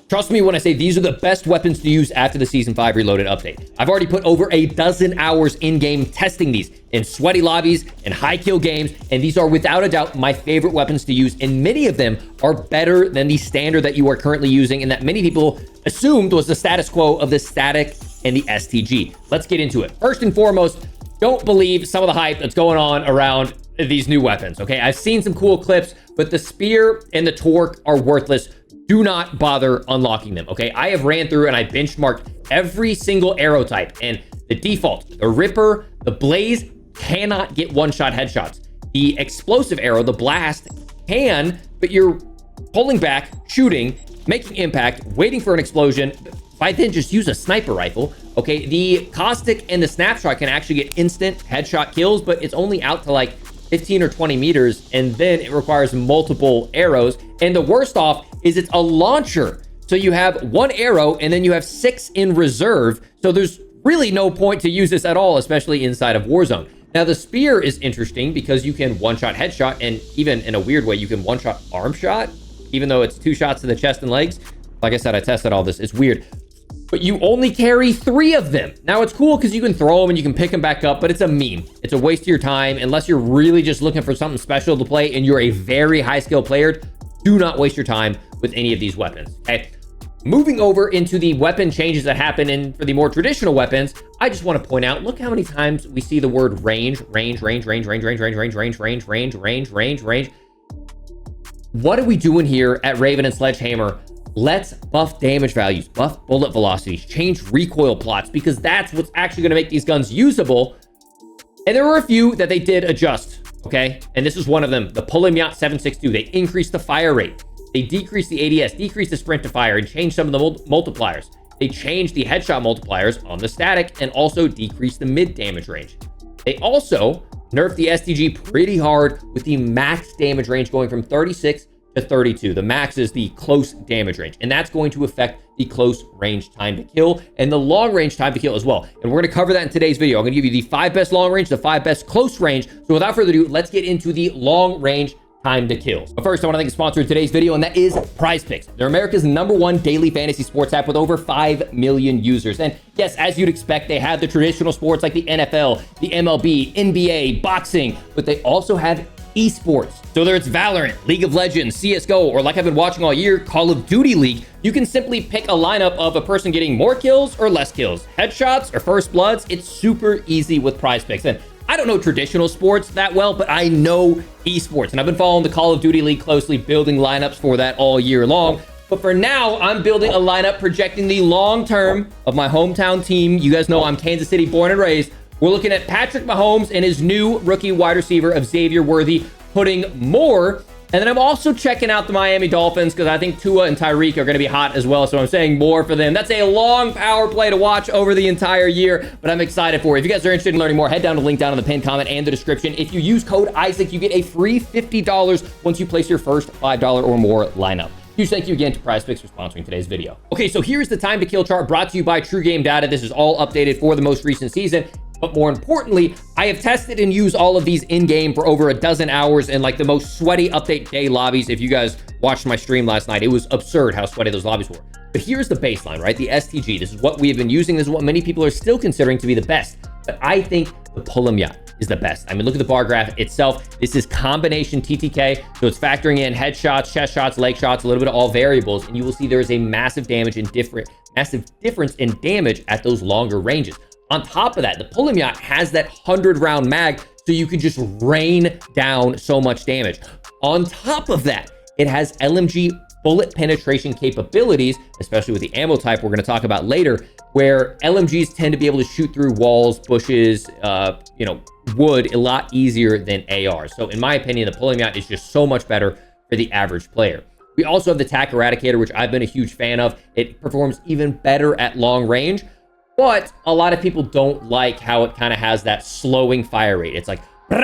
Trust me when I say these are the best weapons to use after the Season 5 Reloaded update. I've already put over a dozen hours in-game testing these in sweaty lobbies and high kill games, and these are without a doubt my favorite weapons to use, and many of them are better than the standard that you are currently using and that many people assumed was the status quo of the static and the STG. Let's get into it. First and foremost, don't believe some of the hype that's going on around these new weapons, okay? I've seen some cool clips, but the spear and the torque are worthless. Do not bother unlocking them, okay? I have ran through and I benchmarked every single arrow type, and the default, the Ripper, the Blaze cannot get one-shot headshots. The explosive arrow, the Blast, can, but you're pulling back, shooting, making impact, waiting for an explosion. By then, just use a sniper rifle, okay? The Caustic and the Snapshot can actually get instant headshot kills, but it's only out to like 15 or 20 meters, and then it requires multiple arrows. And the worst off is it's a launcher. So you have one arrow and then you have 6 in reserve. So there's really no point to use this at all, especially inside of Warzone. Now the spear is interesting because you can one-shot headshot, and even in a weird way, you can one-shot arm shot, even though it's 2 shots to the chest and legs. Like I said, I tested all this. It's weird. But you only carry 3 of them. Now it's cool because you can throw them and you can pick them back up, but it's a meme. It's a waste of your time. Unless you're really just looking for something special to play and you're a very high skill player, do not waste your time with any of these weapons, okay? Moving over into the weapon changes that happen in for the more traditional weapons, I just want to point out, look how many times we see the word range. What are we doing here at Raven and Sledgehammer? Let's buff damage values, buff bullet velocities, change recoil plots, because that's what's actually going to make these guns usable. And there were a few that they did adjust, okay? And this is one of them, the Pulemyot 762. They increased the fire rate. They decreased the ADS, decreased the sprint to fire, and changed some of the multipliers. They changed the headshot multipliers on the static and also decreased the mid damage range. They also nerfed the STG pretty hard with the max damage range going from 36 to 32. The max is the close damage range, and that's going to affect the close range time to kill and the long range time to kill as well. And we're going to cover that in today's video. I'm going to give you the 5 best long range, the 5 best close range. So without further ado, let's get into the long range time to kill. But first, I want to thank the sponsor of today's video, and that is PrizePicks. They're America's #1 daily fantasy sports app with over 5 million users. And yes, as you'd expect, they have the traditional sports like the NFL, the MLB, NBA, boxing, but they also have esports. So whether it's Valorant, League of Legends, CSGO, or like I've been watching all year, Call of Duty League, you can simply pick a lineup of a person getting more kills or less kills, headshots or first bloods. It's super easy with PrizePicks. And I don't know traditional sports that well, but I know esports, and I've been following the Call of Duty League closely, building lineups for that all year long. But for now, I'm building a lineup projecting the long term of my hometown team. You guys know I'm Kansas City born and raised. We're looking at Patrick Mahomes and his new rookie wide receiver of Xavier Worthy, putting more. And then I'm also checking out the Miami Dolphins because I think Tua and Tyreek are going to be hot as well. So I'm saying more for them. That's a long power play to watch over the entire year, but I'm excited for it. If you guys are interested in learning more, head down to the link down in the pinned comment and the description. If you use code Isaac, you get a free $50 once you place your first $5 or more lineup. Huge thank you again to PrizePicks for sponsoring today's video. Okay, so here's the time to kill chart brought to you by True Game Data. This is all updated for the most recent season. But more importantly, I have tested and used all of these in-game for over a dozen hours in like the most sweaty update day lobbies. If you guys watched my stream last night, it was absurd how sweaty those lobbies were. But here's the baseline, right? The STG. This is what we have been using. This is what many people are still considering to be the best. But I think the Pulemyot is the best. I mean, look at the bar graph itself. This is combination TTK. So it's factoring in headshots, chest shots, leg shots, a little bit of all variables. And you will see there is a massive difference in damage at those longer ranges. On top of that, the Pulemyot has that 100-round mag, so you can just rain down so much damage. On top of that, it has LMG bullet penetration capabilities, especially with the ammo type we're going to talk about later, where LMGs tend to be able to shoot through walls, bushes, wood a lot easier than ARs. So in my opinion, the Pulemyot is just so much better for the average player. We also have the TAQ Eradicator, which I've been a huge fan of. It performs even better at long range. But a lot of people don't like how it kind of has that slowing fire rate. It's like, and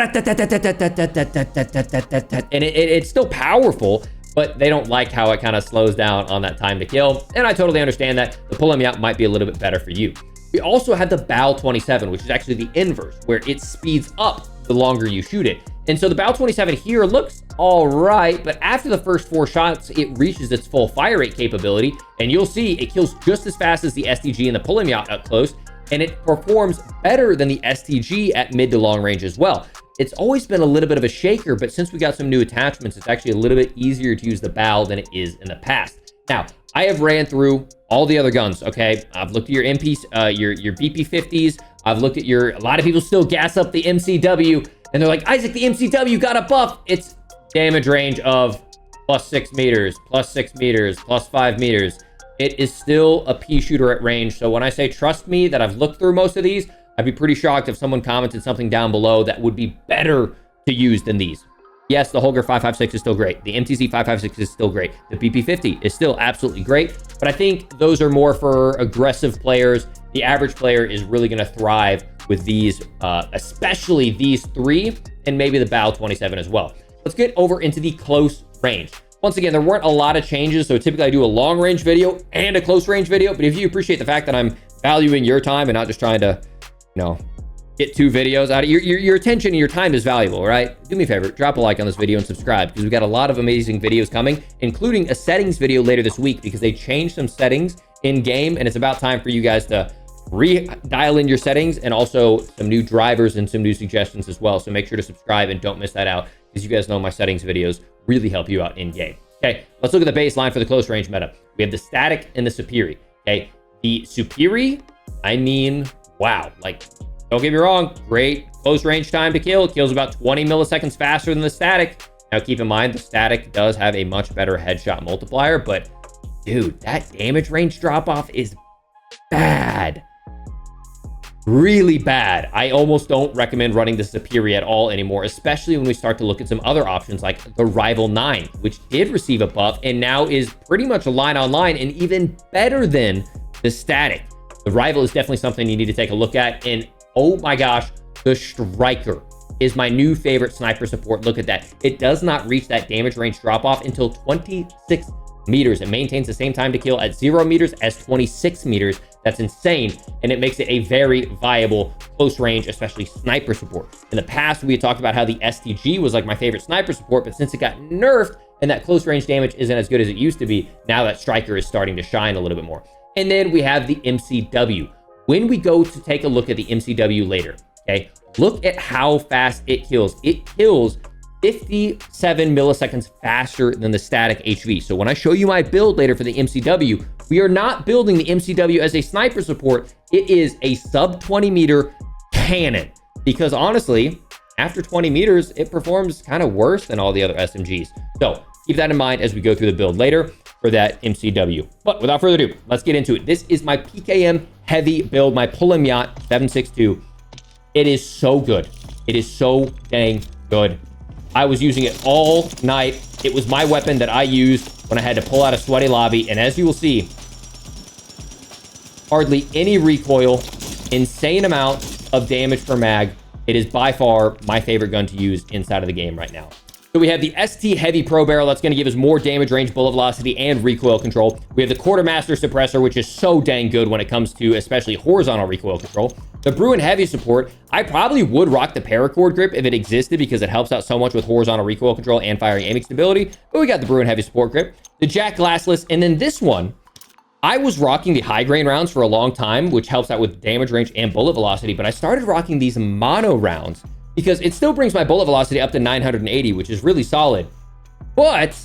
it's still powerful, but they don't like how it kind of slows down on that time to kill. And I totally understand that the Pulemyot might be a little bit better for you. We also have the BAL 27, which is actually the inverse, where it speeds up the longer you shoot it. And so the Bow 27 here looks all right, but after the first 4 shots, it reaches its full fire rate capability, and you'll see it kills just as fast as the STG and the Pulemyot up close, and it performs better than the STG at mid to long range as well. It's always been a little bit of a shaker, but since we got some new attachments, it's actually a little bit easier to use the Bow than it is in the past. Now, I have ran through all the other guns, okay? I've looked at your MPs, your BP50s. I've looked at a lot of people still gas up the MCW, and they're like, Isaac, the MCW got a buff. It's damage range of +6 meters, +6 meters, +5 meters. It is still a pea shooter at range. So when I say trust me that I've looked through most of these, I'd be pretty shocked if someone commented something down below that would be better to use than these. Yes, the Holger 556 is still great. The MTZ 556 is still great. The BP50 is still absolutely great. But I think those are more for aggressive players. The average player is really going to thrive with these, especially these 3, and maybe the Bow 27 as well. Let's get over into the close range. Once again, there weren't a lot of changes, so typically I do a long range video and a close range video. But if you appreciate the fact that I'm valuing your time and not just trying to, get 2 videos out of your attention and your time is valuable, right? Do me a favor, drop a like on this video and subscribe, because we've got a lot of amazing videos coming, including a settings video later this week, because they changed some settings in game, and it's about time for you guys to dial in your settings, and also some new drivers and some new suggestions as well. So make sure to subscribe and don't miss that out, because you guys know my settings videos really help you out in game. Okay, let's look at the baseline for the close range meta. We have the static and the superi. Okay, the superi, I mean, wow, like, don't get me wrong, great close range time to kill. It kills about 20 milliseconds faster than the static. Now keep in mind, the static does have a much better headshot multiplier, but dude, that damage range drop off is bad. Really bad. I almost don't recommend running the superi at all anymore, especially when we start to look at some other options like the Rival 9, which did receive a buff and now is pretty much a line on line and even better than the static. The Rival is definitely something you need to take a look at. And oh my gosh, the Striker is my new favorite sniper support. Look at that. It does not reach that damage range drop off until 26 meters. It maintains the same time to kill at 0 meters as 26 meters. That's insane. And it makes it a very viable close range, especially sniper support. In the past, we had talked about how the STG was like my favorite sniper support, but since it got nerfed and that close range damage isn't as good as it used to be, now that Striker is starting to shine a little bit more. And then we have the MCW. When we go to take a look at the MCW later, okay, look at how fast it kills. It kills 57 milliseconds faster than the static HV. So when I show you my build later for the MCW, we are not building the MCW as a sniper support. It is a sub 20 meter cannon, because honestly, after 20 meters, it performs kind of worse than all the other SMGs. So keep that in mind as we go through the build later for that MCW. But without further ado, let's get into it. This is my PKM heavy build, my Pulemyot 762. It is so good. It is so dang good. I was using it all night. It was my weapon that I used when I had to pull out a sweaty lobby. And as you will see, hardly any recoil, insane amount of damage per mag. It is by far my favorite gun to use inside of the game right now. So we have the ST Heavy Pro Barrel. That's going to give us more damage range, bullet velocity, and recoil control. We have the Quartermaster Suppressor, which is so dang good when it comes to especially horizontal recoil control. The Bruin Heavy support, I probably would rock the Paracord grip if it existed, because it helps out so much with horizontal recoil control and firing aiming stability. But we got the Bruin Heavy support grip, the Jack Glassless, and then this one, I was rocking the high grain rounds for a long time, which helps out with damage range and bullet velocity, but I started rocking these mono rounds because it still brings my bullet velocity up to 980, which is really solid, but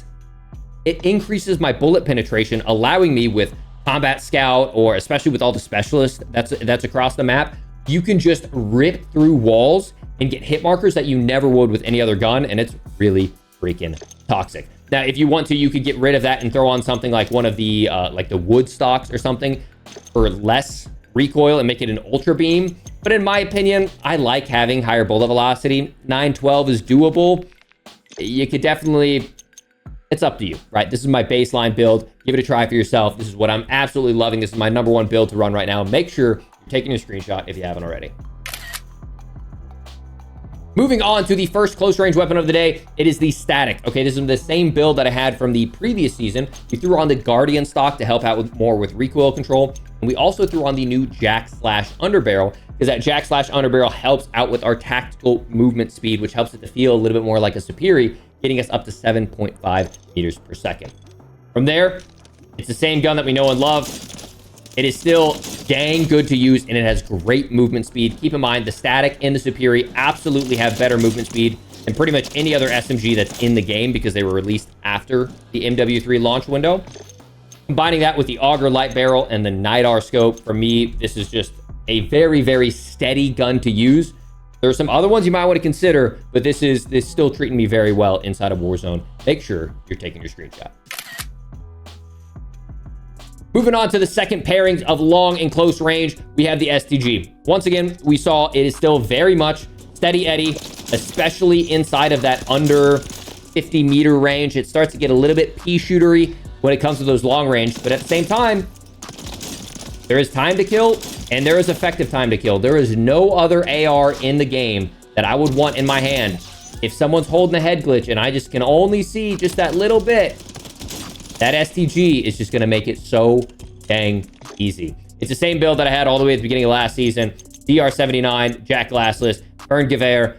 it increases my bullet penetration, allowing me with Combat Scout, or especially with all the specialists that's across the map, you can just rip through walls and get hit markers that you never would with any other gun, and it's really freaking toxic. Now, if you want to, you could get rid of that and throw on something like one of the like the wood stocks or something for less recoil and make it an ultra beam. But in my opinion, I like having higher bullet velocity. 912 is doable. You could definitely, it's up to you, right? This is my baseline build. Give it a try for yourself. This is what I'm absolutely loving. This is my #1 build to run right now. Make sure you're taking a screenshot if you haven't already. Moving on to the first close range weapon of the day, it is the static. Okay, this is the same build that I had from the previous season. We threw on the Guardian stock to help out with more with recoil control, and we also threw on the new Jack/Underbarrel because that jack slash underbarrel helps out with our tactical movement speed, which helps it to feel a little bit more like a superior, getting us up to 7.5 meters per second. From there, it's the same gun that we know and love. It is still dang good to use, and it has great movement speed. Keep in mind, the static and the superior absolutely have better movement speed than pretty much any other SMG that's in the game because they were released after the MW3 launch window. Combining that with the auger light barrel and the NIDAR scope, for me, this is just a very, very steady gun to use. There are some other ones you might want to consider, but this is still treating me very well inside of Warzone. Make sure you're taking your screenshot. Moving on to the second pairings of long and close range, we have the STG. Once again, we saw it is still very much steady Eddie, especially inside of that under 50 meter range. It starts to get a little bit pea shootery when it comes to those long range, but at the same time, there is time to kill and there is effective time to kill. There is no other AR in the game that I would want in my hand. If someone's holding a head glitch and I just can only see just that little bit, that STG is just going to make it so dang easy. It's the same build that I had all the way at the beginning of last season. DR79, Jack Glassless, Burn Gewehr,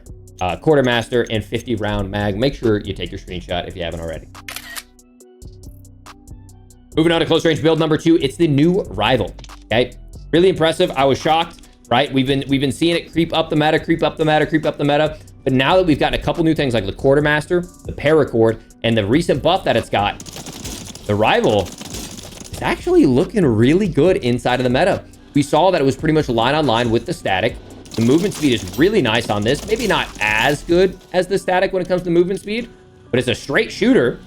Quartermaster, and 50 round mag. Make sure you take your screenshot if you haven't already. Moving on to close range build number 2, it's the new Rival. Okay, really impressive. I was shocked, right? We've been seeing it creep up the meta, creep up the meta, creep up the meta. But now that we've gotten a couple new things like the Quartermaster, the Paracord, and the recent buff that it's got, the Rival is actually looking really good inside of the meta. We saw that it was pretty much line on line with the static. The movement speed is really nice on this. Maybe not as good as the static when it comes to movement speed, but it's a straight shooter.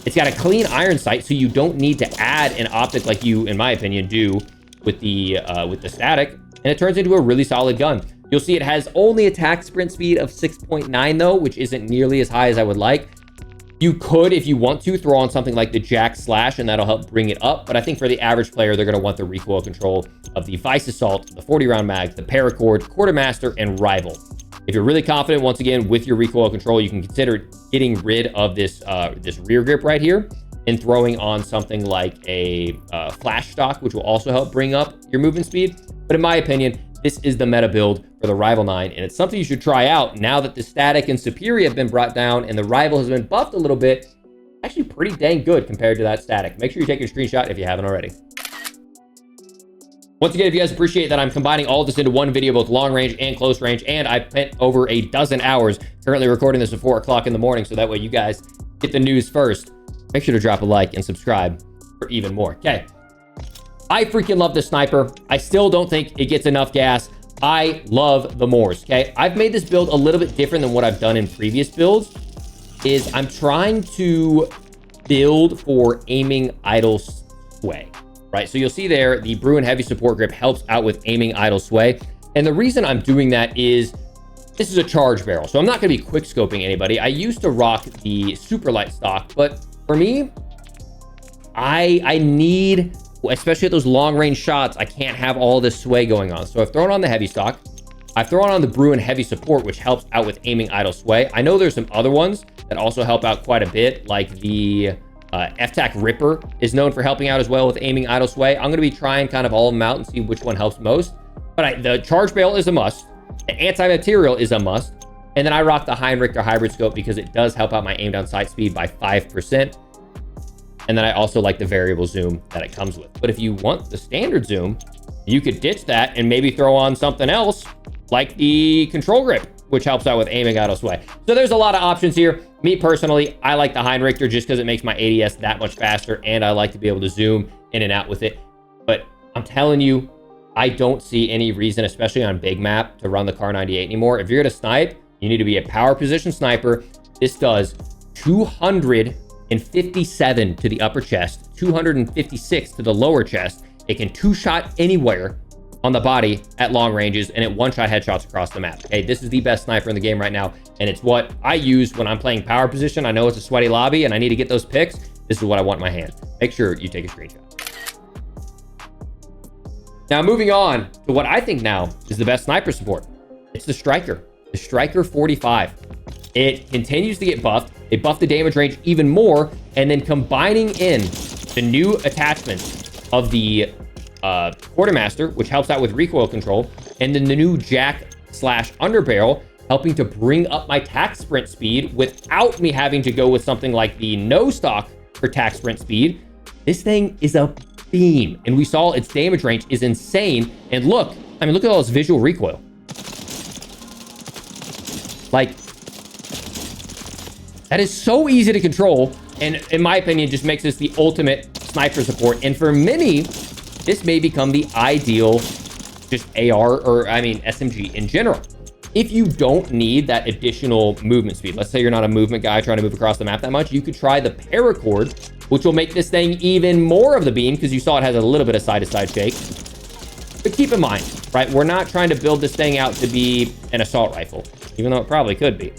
It's got a clean iron sight, so you don't need to add an optic like you, in my opinion, do with the static. And it turns into a really solid gun. You'll see it has only attack sprint speed of 6.9 though, which isn't nearly as high as I would like. You could, if you want to, throw on something like the Jack Slash, and that'll help bring it up. But I think for the average player, they're going to want the recoil control of the Vice Assault, the 40-round mag, the Paracord, Quartermaster, and Rival. If you're really confident, once again, with your recoil control, you can consider getting rid of this this rear grip right here and throwing on something like a flash stock, which will also help bring up your movement speed. But in my opinion, this is the meta build for the Rival 9, and it's something you should try out now that the static and superior have been brought down and the Rival has been buffed a little bit. Actually pretty dang good compared to that static. Make sure you take your screenshot if you haven't already. Once again, if you guys appreciate that I'm combining all of this into one video, both long range and close range, and I spent over a dozen hours currently recording this at 4 o'clock in the morning, so that way you guys get the news first. Make sure to drop a like and subscribe for even more. Okay. I freaking love this sniper. I still don't think it gets enough gas. I love the Moors, okay? I've made this build a little bit different than what I've done in previous builds. I'm trying to build for aiming idle sway, right? So you'll see there, the Bruin Heavy Support Grip helps out with aiming idle sway. And the reason I'm doing that is this is a charge barrel, so I'm not going to be quick scoping anybody. I used to rock the super light stock, but for me, I need, especially at those long range shots, I can't have all this sway going on. So I've thrown on the heavy stock. I've thrown on the Bruin Heavy Support, which helps out with aiming idle sway. I know there's some other ones that also help out quite a bit, like the TAQ Ripper is known for helping out as well with aiming idle sway. I'm going to be trying kind of all of them out and see which one helps most. But the charge barrel is a must. The anti-material is a must. And then I rock the Heinrichter hybrid scope because it does help out my aim down sight speed by 5%. And then I also like the variable zoom that it comes with. But if you want the standard zoom, you could ditch that and maybe throw on something else like the control grip, which helps out with aiming idle sway. So there's a lot of options here. Me personally, I like the Heinrichter just because it makes my ADS that much faster, and I like to be able to zoom in and out with it. But I'm telling you, I don't see any reason, especially on big map, to run the Kar 98 anymore. If you're gonna snipe, you need to be a power position sniper. This does 257 to the upper chest, 256 to the lower chest. It can two-shot anywhere on the body at long ranges, and it one-shot headshots across the map. Okay, this is the best sniper in the game right now, and it's what I use when I'm playing power position. I know it's a sweaty lobby, and I need to get those picks. This is what I want in my hand. Make sure you take a screenshot. Now, moving on to what I think now is the best sniper support. It's the Striker. The Striker 45. It continues to get buffed. They buffed the damage range even more, and then combining in the new attachments of the Quartermaster, which helps out with recoil control, and then the new jack/underbarrel, helping to bring up my TAQ sprint speed without me having to go with something like the no stock for TAQ sprint speed. This thing is a beam, and we saw its damage range is insane. And look, I mean, look at all this visual recoil. Like, that is so easy to control, and in my opinion, just makes this the ultimate sniper support. And for many, this may become the ideal just AR, or I mean SMG in general. If you don't need that additional movement speed, let's say you're not a movement guy trying to move across the map that much, you could try the paracord, which will make this thing even more of the beam, because you saw it has a little bit of side-to-side shake. But keep in mind, right, we're not trying to build this thing out to be an assault rifle, even though it probably could be.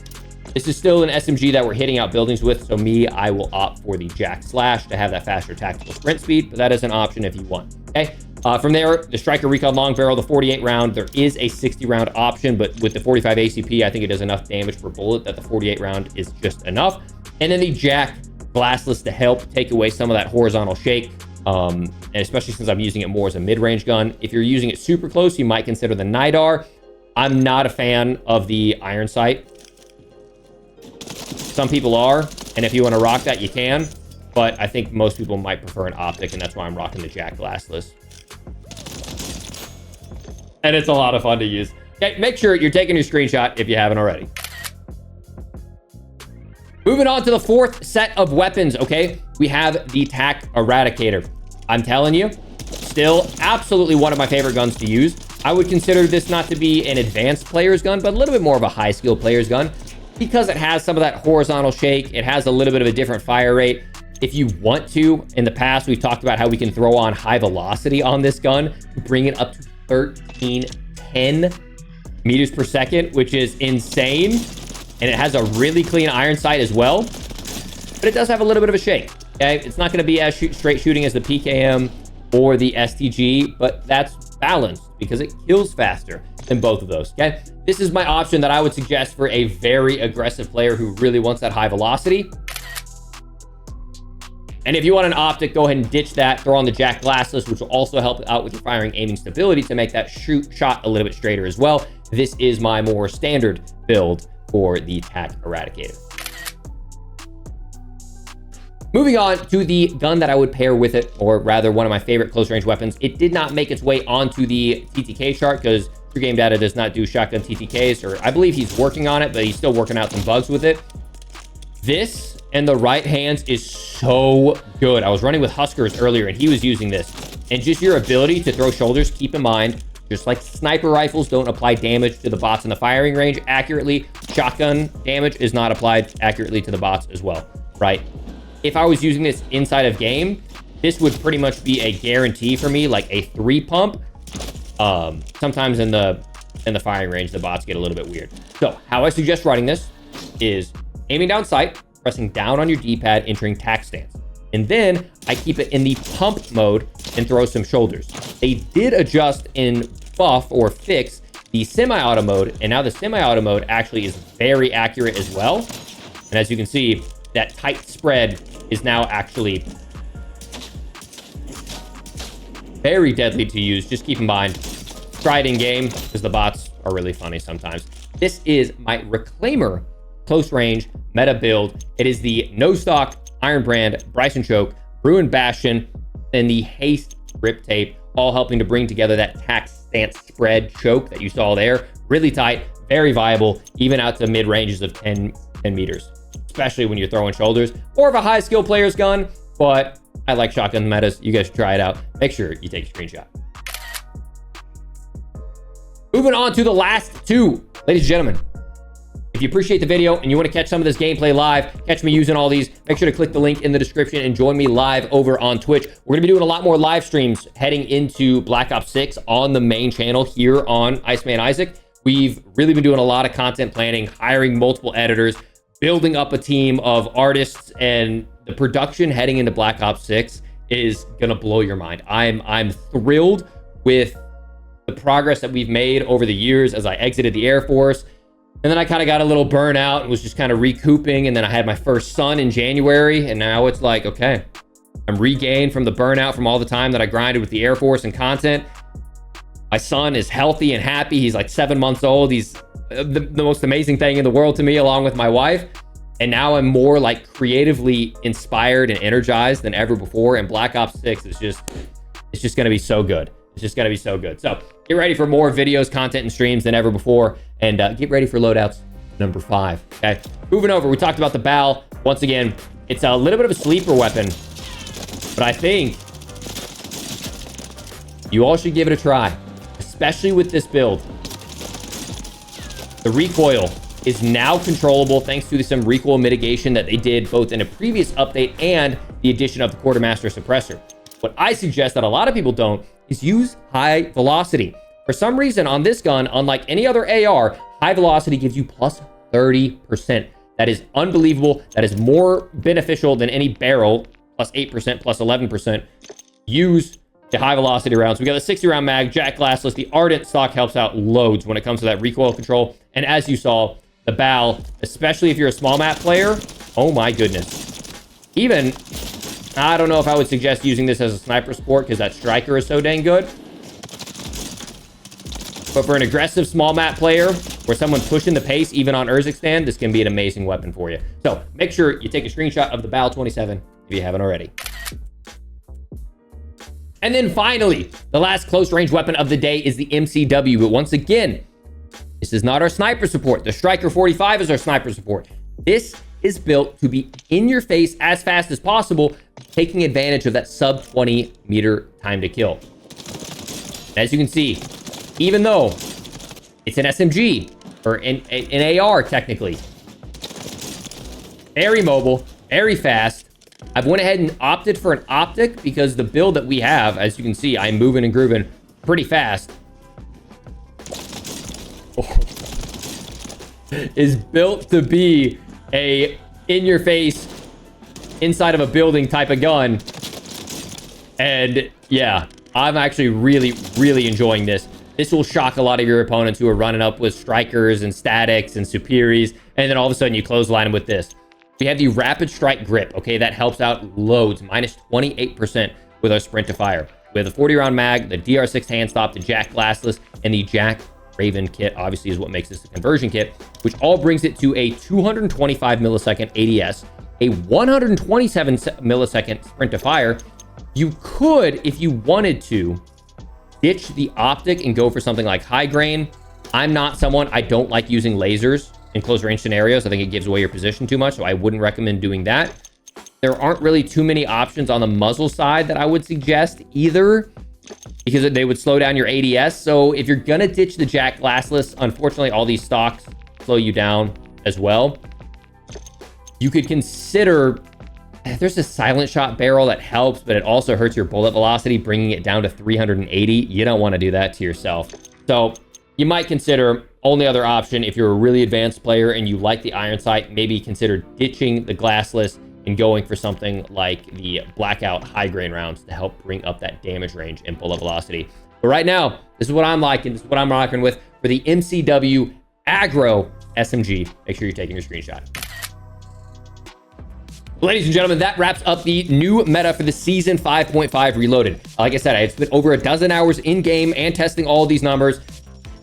This is still an SMG that we're hitting out buildings with, so I will opt for the Jack Slash to have that faster tactical sprint speed, but that is an option if you want, okay? From there, the Striker Recon Long Barrel, the 48 round, there is a 60 round option, but with the 45 ACP, I think it does enough damage per bullet that the 48 round is just enough. And then the Jack Glassless to help take away some of that horizontal shake, and especially since I'm using it more as a mid-range gun. If you're using it super close, you might consider the Nidar. I'm not a fan of the iron sight. Some people are, and if you want to rock that, you can, but I think most people might prefer an optic, and that's why I'm rocking the Jack Glassless. And it's a lot of fun to use. Okay, make sure you're taking your screenshot if you haven't already. Moving on to the fourth set of weapons, okay? We have the TAQ Eradicator. I'm telling you, still absolutely one of my favorite guns to use. I would consider this not to be an advanced player's gun, but a little bit more of a high-skill player's gun, because it has some of that horizontal shake. It has a little bit of a different fire rate. If you want to, in the past, we've talked about how we can throw on high velocity on this gun to bring it up to 1310 meters per second, which is insane. And it has a really clean iron sight as well, but it does have a little bit of a shake, okay? It's not going to be as straight shooting as the PKM or the STG, but that's balanced because it kills faster than both of those, okay? This is my option that I would suggest for a very aggressive player who really wants that high velocity. And if you want an optic, go ahead and ditch that. Throw on the Jack Glassless, which will also help out with your firing aiming stability to make that shot a little bit straighter as well. This is my more standard build for the TAQ Eradicator. Moving on to the gun that I would pair with it, or rather one of my favorite close range weapons. It did not make its way onto the TTK chart because True Game Data does not do shotgun TTKs, or I believe he's working on it, but he's still working out some bugs with it. This and the right hands is so good. I was running with Huskers earlier and he was using this. And just your ability to throw shoulders, keep in mind, just like sniper rifles don't apply damage to the bots in the firing range accurately, shotgun damage is not applied accurately to the bots as well, right? If I was using this inside of game, this would pretty much be a guarantee for me, like a 3-pump. Sometimes in the firing range, the bots get a little bit weird. So how I suggest running this is aiming down sight, pressing down on your D-pad, entering TAQ stance. And then I keep it in the pump mode and throw some shoulders. They did adjust in buff or fix the semi-auto mode, and now the semi-auto mode actually is very accurate as well. And as you can see, that tight spread is now actually very deadly to use. Just keep in mind, try it in game because the bots are really funny sometimes. This is my Reclaimer close range meta build. It is the no stock Iron Brand, Bryson Choke, Ruin Bastion, and the Haste Rip Tape, all helping to bring together that TAQ stance spread choke that you saw there. Really tight, very viable, even out to mid ranges of 10 meters, especially when you're throwing shoulders. More of a high skill player's gun, but I like shotgun metas. You guys should try it out. Make sure you take a screenshot. Moving on to the last two, ladies and gentlemen. If you appreciate the video and you want to catch some of this gameplay live, catch me using all these, make sure to click the link in the description and join me live over on Twitch. We're going to be doing a lot more live streams heading into Black Ops 6 on the main channel here on IceManIsaac. We've really been doing a lot of content planning, hiring multiple editors, building up a team of artists, and the production heading into Black Ops 6 is going to blow your mind. I'm thrilled with the progress that we've made over the years as I exited the Air Force. And then I kind of got a little burnout and was just kind of recouping. And then I had my first son in January. And now it's like, okay, I'm regained from the burnout from all the time that I grinded with the Air Force and content. My son is healthy and happy. He's like 7 months old. He's the most amazing thing in the world to me, along with my wife. And now I'm more like creatively inspired and energized than ever before. And Black Ops 6 is it's just going to be so good. It's just going to be so good. So get ready for more videos, content, and streams than ever before. And get ready for Loadouts number 5. Okay. Moving over, we talked about the BAL. Once again, it's a little bit of a sleeper weapon, but I think you all should give it a try, especially with this build. The recoil is now controllable thanks to some recoil mitigation that they did both in a previous update and the addition of the Quartermaster suppressor. What I suggest that a lot of people don't is use high velocity. For some reason on this gun, unlike any other AR, high velocity gives you plus 30%. That is unbelievable. That is more beneficial than any barrel, plus 8%, plus 11%. Use the high velocity rounds. We got a 60 round mag, jack glassless. The Ardent stock helps out loads when it comes to that recoil control. And as you saw, the BAL, especially if you're a small map player, oh my goodness. Even, I don't know if I would suggest using this as a sniper support because that striker is so dang good. But for an aggressive small map player or someone pushing the pace, even on Urzikstan, this can be an amazing weapon for you. So make sure you take a screenshot of the BAL 27 if you haven't already. And then finally, the last close range weapon of the day is the MCW. But once again, this is not our sniper support. The Striker 45 is our sniper support. This is built to be in your face as fast as possible, taking advantage of that sub 20 meter time to kill. As you can see, even though it's an SMG or an AR technically, very mobile, very fast. I've went ahead and opted for an optic because the build that we have, as you can see, I'm moving and grooving pretty fast, is built to be a in-your-face, inside of a building type of gun. And yeah, I'm actually really, really enjoying this. This will shock a lot of your opponents who are running up with strikers and statics and superis, and then all of a sudden you clothesline them with this. We have the rapid strike grip. Okay, that helps out loads, minus 28% with our sprint to fire. We have the 40 round mag, the DR6 hand stop, the jack glassless, and the jack Raven kit obviously is what makes this a conversion kit, which all brings it to a 225 millisecond ADS, a 127 millisecond sprint to fire. You could, if you wanted to, ditch the optic and go for something like high grain. I'm not someone, I don't like using lasers in close range scenarios. I think it gives away your position too much, so I wouldn't recommend doing that. There aren't really too many options on the muzzle side that I would suggest either, because they would slow down your ADS. So if you're gonna ditch the jack glassless, unfortunately all these stocks slow you down as well. You could consider, there's a silent shot barrel that helps, but it also hurts your bullet velocity, bringing it down to 380. You don't want to do that to yourself. So you might consider, only other option, if you're a really advanced player and you like the iron sight, maybe consider ditching the glassless and going for something like the blackout high grain rounds to help bring up that damage range and bullet velocity. But right now, this is what I'm liking. This is what I'm rocking with for the MCW aggro SMG. Make sure you're taking your screenshot. Ladies and gentlemen, that wraps up the new meta for the Season 5.5 Reloaded. Like I said, it's been over a dozen hours in-game and testing all these numbers.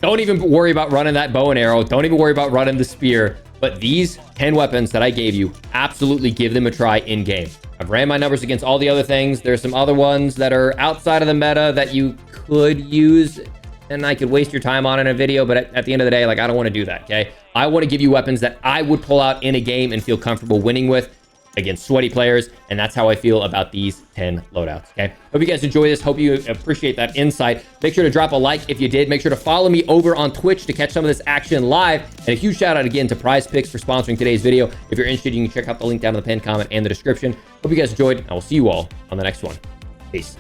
Don't even worry about running that bow and arrow. Don't even worry about running the spear. But these 10 weapons that I gave you, absolutely give them a try in-game. I've ran my numbers against all the other things. There's some other ones that are outside of the meta that you could use, and I could waste your time on in a video, but at the end of the day, like, I don't want to do that, okay? I want to give you weapons that I would pull out in a game and feel comfortable winning with against sweaty players, and that's how I feel about these 10 loadouts, okay? Hope you guys enjoy this. Hope you appreciate that insight. Make sure to drop a like if you did. Make sure to follow me over on Twitch to catch some of this action live. And a huge shout out again to PrizePicks for sponsoring today's video. If you're interested, you can check out the link down in the pinned comment and the description. Hope you guys enjoyed, and I will see you all on the next one. Peace.